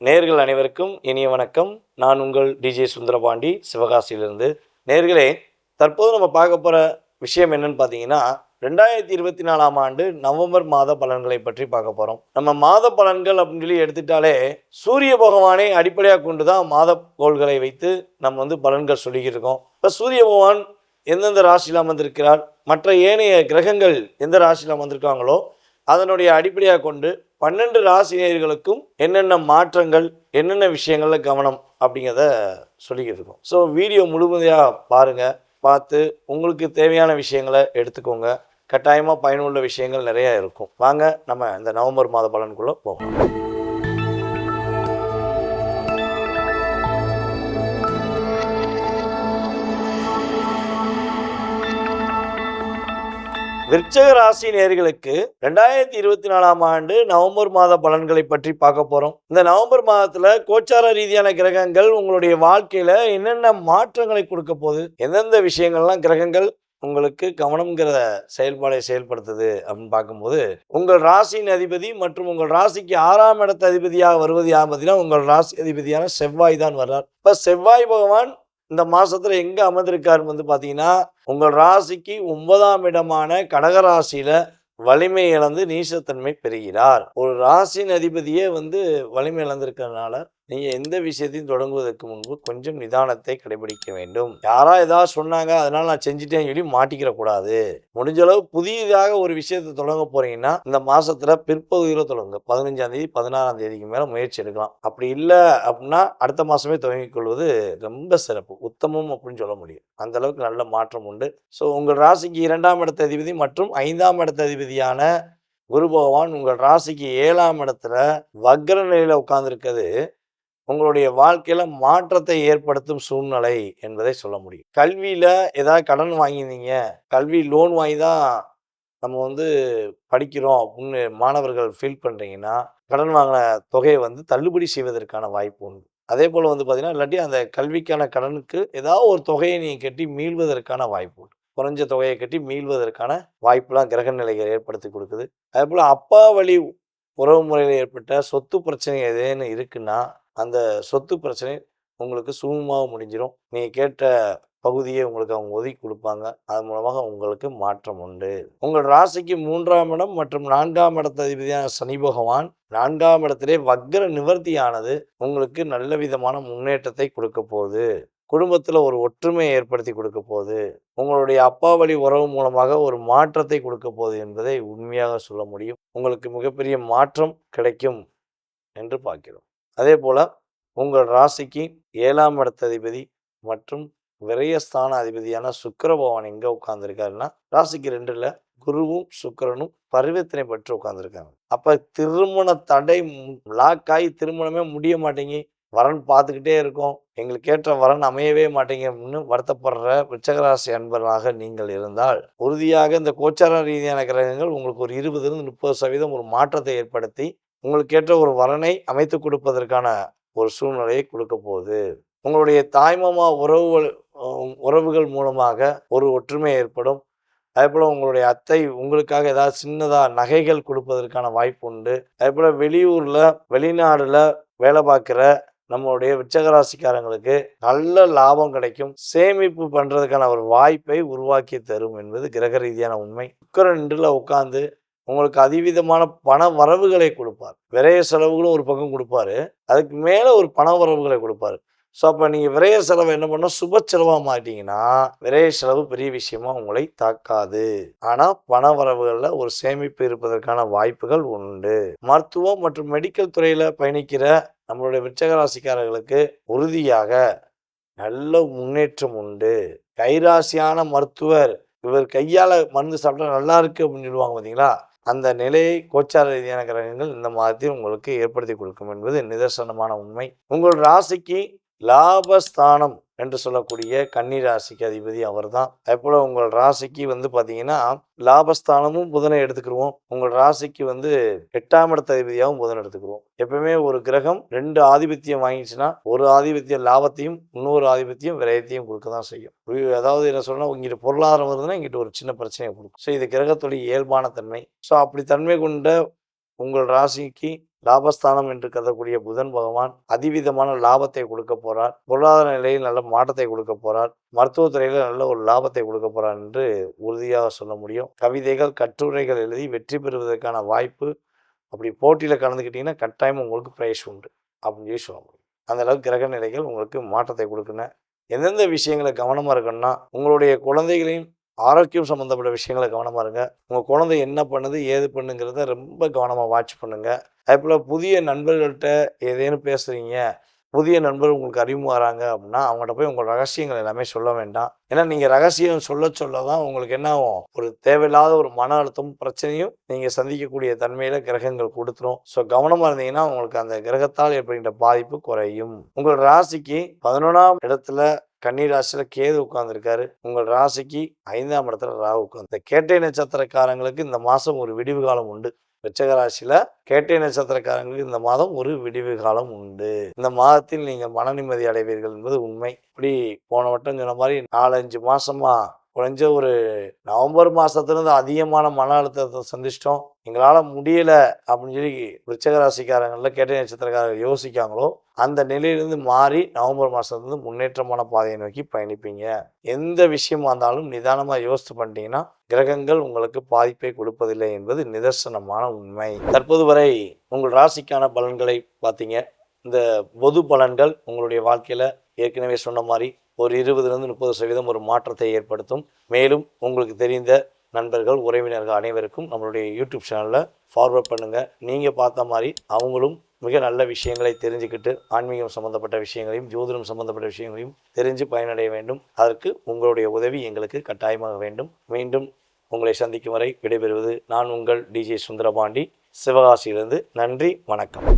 நேயர்கள் அனைவருக்கும் இனிய வணக்கம். நான் உங்கள் டிஜே சுந்தரபாண்டி, சிவகாசியிலிருந்து. நேயர்களே, தற்போது நம்ம பார்க்க போகிற விஷயம் என்னன்னு பார்த்தீங்கன்னா, 2024ஆம் ஆண்டு நவம்பர் மாத பலன்களை பற்றி பார்க்க போகிறோம். நம்ம மாத பலன்கள் அப்படின்னு சொல்லி எடுத்துட்டாலே, சூரிய பகவானை அடிப்படையாக கொண்டு தான் மாத கோள்களை வைத்து நம்ம பலன்கள் சொல்லிக்கிட்டு இருக்கோம். இப்போ சூரிய பகவான் எந்தெந்த ராசியில் அமர்ந்திருக்கிறார், மற்ற ஏனைய கிரகங்கள் எந்த ராசியில் அமர்ந்திருக்காங்களோ அதனுடைய அடிப்படையாக கொண்டு 12 ராசினியர்களுக்கும் என்னென்ன மாற்றங்கள், என்னென்ன விஷயங்கள்ல கவனம் அப்படிங்கிறத சொல்லிக்கிட்டு இருக்கோம். ஸோ வீடியோ முழுமையாக பாருங்கள். பார்த்து உங்களுக்கு தேவையான விஷயங்களை எடுத்துக்கோங்க. கட்டாயமாக பயனுள்ள விஷயங்கள் நிறையா இருக்கும். வாங்க நம்ம இந்த நவம்பர் மாத பலனுக்குள்ளே போவோம். விருச்சக ராசி நேயர்களுக்கு 2024ஆம் ஆண்டு நவம்பர் மாத பலன்களை பற்றி பார்க்க போறோம். இந்த நவம்பர் மாதத்துல கோச்சார ரீதியான கிரகங்கள் உங்களுடைய வாழ்க்கையில என்னென்ன மாற்றங்களை கொடுக்க போகுது, எந்தெந்த விஷயங்கள்லாம் கிரகங்கள் உங்களுக்கு கவனம்ங்கிற செயல்பாடை செயல்படுத்துது அப்படின்னு பார்க்கும்போது, உங்கள் ராசியின் அதிபதி மற்றும் உங்கள் ராசிக்கு 6ஆம் இடத்து அதிபதியாக வருவது யார் பார்த்தீங்கன்னா, உங்கள் ராசி அதிபதியான செவ்வாய் தான் வர்றார். இப்போ செவ்வாய் பகவான் இந்த மாசத்துல எங்க அமர்ந்திருக்காருன்னு பார்த்தீங்கன்னா, உங்கள் ராசிக்கு 9ஆம் இடமான கடகராசியில வலிமை இழந்து நீசத்தன்மை பெறுகிறார். ஒரு ராசியின் அதிபதியே வலிமை இழந்திருக்கிறதுனால நீங்க எந்த விஷயத்தையும் தொடங்குவதற்கு முன்பு கொஞ்சம் நிதானத்தை கடைபிடிக்க வேண்டும். யாரா ஏதாவது சொன்னாங்க அதனால நான் செஞ்சுட்டேன்னு சொல்லி மாட்டிக்கிற கூடாது. முடிஞ்ச அளவு புதியதாக ஒரு விஷயத்தை தொடங்க போறீங்கன்னா இந்த மாசத்துல பிற்பகுதியில் தொடங்க. 15ஆம் தேதி 16ஆம் தேதிக்கு மேல முயற்சி எடுக்கலாம். அப்படி இல்லை அப்படின்னா அடுத்த மாசமே துவங்கிக் கொள்வது ரொம்ப சிறப்பு, உத்தமம் அப்படின்னு சொல்ல முடியும். அந்த அளவுக்கு நல்ல மாற்றம் உண்டு. ஸோ உங்கள் ராசிக்கு 2ஆம் இடத்த அதிபதி மற்றும் 5ஆம் இடத்த அதிபதியான குரு பகவான் உங்கள் ராசிக்கு 7ஆம் இடத்துல வக்ர நிலையில உட்கார்ந்துருக்கிறது உங்களுடைய வாழ்க்கையில மாற்றத்தை ஏற்படுத்தும் சூழ்நிலை என்பதை சொல்ல முடியும். கல்வியில ஏதாவது கடன் வாங்கியிருந்தீங்க, கல்வி லோன் வாங்கி தான் நம்ம படிக்கிறோம் அப்படின்னு மாணவர்கள் ஃபீல் பண்றீங்கன்னா, கடன் வாங்கின தொகையை தள்ளுபடி செய்வதற்கான வாய்ப்பு உண்டு. அதே போல் பார்த்தீங்கன்னா, இல்லாட்டி அந்த கல்விக்கான கடனுக்கு ஏதாவது ஒரு தொகையை நீங்கள் கட்டி மீள்வதற்கான வாய்ப்பு உண்டு. குறைஞ்ச தொகையை கட்டி மீள்வதற்கான வாய்ப்புலாம் கிரக நிலைகள் ஏற்படுத்தி கொடுக்குது. அதே போல் அப்பா வழி உறவு முறையில் ஏற்பட்ட சொத்து பிரச்சனை எதேன்னு இருக்குன்னா, அந்த சொத்து பிரச்சனை உங்களுக்கு சுமூகமாக முடிஞ்சிடும். நீங்கள் கேட்ட பகுதியை உங்களுக்கு அவங்க ஒதுக்கி கொடுப்பாங்க. அதன் மூலமாக உங்களுக்கு மாற்றம் உண்டு. உங்கள் ராசிக்கு 3ஆம் இடம் மற்றும் 4ஆம் இடத்த அதிபதியான சனி பகவான் 4ஆம் இடத்திலே வக்ர நிவர்த்தியானது உங்களுக்கு நல்ல விதமான முன்னேற்றத்தை கொடுக்க போகுது. குடும்பத்தில் ஒரு ஒற்றுமையை ஏற்படுத்தி கொடுக்க போகுது. உங்களுடைய அப்பா வழி உறவு மூலமாக ஒரு மாற்றத்தை கொடுக்க போகுது என்பதை உண்மையாக சொல்ல முடியும். உங்களுக்கு மிகப்பெரிய மாற்றம் கிடைக்கும் என்று பார்க்கிறோம். அதே போல உங்கள் ராசிக்கு 7ஆம் இடத்த அதிபதி மற்றும் விரயஸ்தான அதிபதியான சுக்கிர பகவான் எங்க உட்கார்ந்துருக்காருன்னா, ராசிக்கு 2ல குருவும் சுக்கிரனும் பரிவர்த்தனை பெற்று உட்கார்ந்துருக்காங்க. அப்ப திருமண தடை லாக் ஆகி திருமணமே முடிய மாட்டேங்கி, வரன் பார்த்துக்கிட்டே இருக்கோம், எங்களுக்கு ஏற்ற வரன் அமையவே மாட்டேங்குன்னு வருத்தப்படுற விருச்சகராசி அன்பராக நீங்கள் இருந்தால், உறுதியாக இந்த கோச்சார ரீதியான கிரகங்கள் உங்களுக்கு ஒரு 20 30% ஒரு மாற்றத்தை ஏற்படுத்தி உங்களுக்கு ஏற்ற ஒரு வரனை அமைத்து கொடுப்பதற்கான ஒரு சூழ்நிலையை கொடுக்க போகுது. உங்களுடைய தாய்மாமா உறவுகள் மூலமாக ஒரு ஒற்றுமை ஏற்படும். அதேபோல் உங்களுடைய அத்தை உங்களுக்காக ஏதாவது சின்னதாக நகைகள் கொடுப்பதற்கான வாய்ப்பு உண்டு. அதேபோல் வெளியூரில் வெளிநாடுல வேலை பார்க்குற நம்மளுடைய விருச்சகராசிக்காரங்களுக்கு நல்ல லாபம் கிடைக்கும். சேமிப்பு பண்ணுறதுக்கான ஒரு வாய்ப்பை உருவாக்கி தரும் என்பது கிரக ரீதியான உண்மை. சுக்கிரன் 2ல உட்கார்ந்து உங்களுக்கு அதிவிதமான பண வரவுகளை கொடுப்பார். விரைய செலவுகளும் ஒரு பக்கம் கொடுப்பாரு, அதுக்கு மேலே ஒரு பண வரவுகளை கொடுப்பாரு. ஸோ அப்போ நீங்கள் விரைய செலவை என்ன பண்ணால் சுப செலவாக மாட்டிங்கன்னா விரைய செலவு பெரிய விஷயமா உங்களை தாக்காது. ஆனால் பண வரவுகளில் ஒரு சேமிப்பு இருப்பதற்கான வாய்ப்புகள் உண்டு. மருத்துவம் மற்றும் மெடிக்கல் துறையில் பயணிக்கிற நம்மளுடைய விருச்சகராசிக்காரர்களுக்கு உறுதியாக நல்ல முன்னேற்றம் உண்டு. கைராசியான மருத்துவர், இவர் கையால் மருந்து சாப்பிட்டா நல்லா இருக்கு அப்படின்னு சொல்லுவாங்க பார்த்தீங்களா, அந்த நிலையை கோச்சார ரீதியான கிரகங்கள் இந்த மாதத்தில் உங்களுக்கு ஏற்படுத்தி கொடுக்கும் என்பது நிதர்சனமான உண்மை. உங்கள் ராசிக்கு லாபஸ்தானம் என்று சொல்லக்கூடிய கன்னி ராசிக்கு அதிபதி அவர் தான். அதேபோல் உங்கள் ராசிக்கு பார்த்தீங்கன்னா லாபஸ்தானமும் புதனை எடுத்துக்கிடுவோம். உங்கள் ராசிக்கு 8ஆம் இடத்த அதிபதியாகவும் புதன் எடுத்துக்கிடுவோம். எப்பவுமே ஒரு கிரகம் 2 ஆதிபத்தியம் வாங்கிச்சுன்னா ஒரு ஆதிபத்தியம் லாபத்தையும் இன்னொரு ஆதிபத்தியம் விரயத்தையும் கொடுக்க தான் செய்யும். அதாவது என்ன சொன்னால், இங்கிட்ட பொருளாதாரம் வருதுன்னா இங்கிட்ட ஒரு சின்ன பிரச்சனையை கொடுக்கும். ஸோ இது கிரகத்துடைய இயல்பான தன்மை. ஸோ அப்படி தன்மை கொண்ட உங்கள் ராசிக்கு லாபஸ்தானம் என்று கருதக்கூடிய புதன் பகவான் அதிவிதமான லாபத்தை கொடுக்க போறார். பொருளாதார நிலையில் நல்ல மாற்றத்தை கொடுக்க போறார். மருத்துவத்துறையில் நல்ல ஒரு லாபத்தை கொடுக்க போறார் என்று உறுதியாக சொல்ல முடியும். கவிதைகள், கட்டுரைகள் எழுதி வெற்றி பெறுவதற்கான வாய்ப்பு, அப்படி போட்டியில் கலந்துக்கிட்டீங்கன்னா கட்டாயம் உங்களுக்கு பிரைஸ் உண்டு அப்படின்னு சொல்லி சொல்ல முடியும். அந்த அளவுக்கு கிரக நிலைகள் உங்களுக்கு மாற்றத்தை கொடுக்குன்னு. எந்தெந்த விஷயங்களை கவனமாக இருக்கணும்னா, உங்களுடைய குழந்தைகளையும் ஆரோக்கியம் சம்மந்தப்பட்ட விஷயங்களை கவனமாக இருங்க. உங்கள் குழந்தை என்ன பண்ணுது ஏது பண்ணுங்கிறத ரொம்ப கவனமாக வாட்ச் பண்ணுங்கள். அதேபோல் புதிய நண்பர்கள்ட்ட ஏதேனும் பேசுகிறீங்க, புதிய நண்பர் உங்களுக்கு அறிமுகமாகறாங்க அப்படின்னா அவங்கள்ட்ட போய் உங்கள் ரகசியங்கள் எல்லாமே சொல்ல வேண்டாம். ஏன்னா நீங்கள் ரகசியம் சொல்ல தான் உங்களுக்கு என்ன ஆகும், ஒரு தேவையில்லாத ஒரு மன அழுத்தம் பிரச்சனையும் நீங்கள் சந்திக்கக்கூடிய தன்மையில் கிரகங்கள் கொடுத்துரும். ஸோ கவனமாக இருந்தீங்கன்னா உங்களுக்கு அந்த கிரகத்தால் ஏற்படுகின்ற பாதிப்பு குறையும். உங்கள் ராசிக்கு 11ஆம் இடத்துல கன்னி ராசியில கேது உட்கார்ந்துருக்காரு. உங்கள் ராசிக்கு 5ஆம் இடத்துல ராகு உட்கார்ந்து. இந்த கேட்டை நட்சத்திரக்காரங்களுக்கு இந்த மாதம் ஒரு விடிவு காலம் உண்டு. விருச்சிக ராசியில கேட்டை நட்சத்திரக்காரங்களுக்கு இந்த மாதம் ஒரு விடிவு காலம் உண்டு. இந்த மாதத்தில் நீங்கள் மன நிம்மதி அடைவீர்கள் என்பது உண்மை. இப்படி போன வட்டம் சொன்ன மாதிரி 4-5 மாசமா குறைஞ்ச ஒரு நவம்பர் மாதத்துலேருந்து அதிகமான மன அழுத்தத்தை சந்திச்சிட்டோம், எங்களால் முடியலை அப்படின்னு சொல்லி விருச்சிக ராசிக்காரங்களில் கேட்டை நட்சத்திரக்காரர்கள் யோசிக்காங்களோ அந்த நிலையிலிருந்து மாறி நவம்பர் மாதத்துலேருந்து முன்னேற்றமான பாதையை நோக்கி பயணிப்பீங்க. எந்த விஷயமா இருந்தாலும் நிதானமாக யோசித்து பண்ணிட்டீங்கன்னா கிரகங்கள் உங்களுக்கு பாதிப்பை கொடுப்பதில்லை என்பது நிதர்சனமான உண்மை. தற்போது வரை உங்கள் ராசிக்கான பலன்களை பார்த்தீங்க. இந்த பொது பலன்கள் உங்களுடைய வாழ்க்கையில் ஏற்கனவே சொன்ன மாதிரி ஒரு 20-30% ஒரு மாற்றத்தை ஏற்படுத்தும். மேலும் உங்களுக்கு தெரிந்த நண்பர்கள், உறவினர்கள் அனைவருக்கும் நம்மளுடைய யூடியூப் சேனலில் ஃபார்வர்ட் பண்ணுங்கள். நீங்கள் பார்த்த மாதிரி அவங்களும் மிக நல்ல விஷயங்களை தெரிஞ்சுக்கிட்டு ஆன்மீகம் சம்மந்தப்பட்ட விஷயங்களையும் ஜோதிடம் சம்மந்தப்பட்ட விஷயங்களையும் தெரிஞ்சு பயனடைய வேண்டும். அதற்கு உங்களுடைய உதவி எங்களுக்கு கட்டாயமாக வேண்டும். மீண்டும் உங்களை சந்திக்கும் வரை விடைபெறுவது நான் உங்கள் டிஜே சுந்தரபாண்டி, சிவகாசியிலிருந்து. நன்றி, வணக்கம்.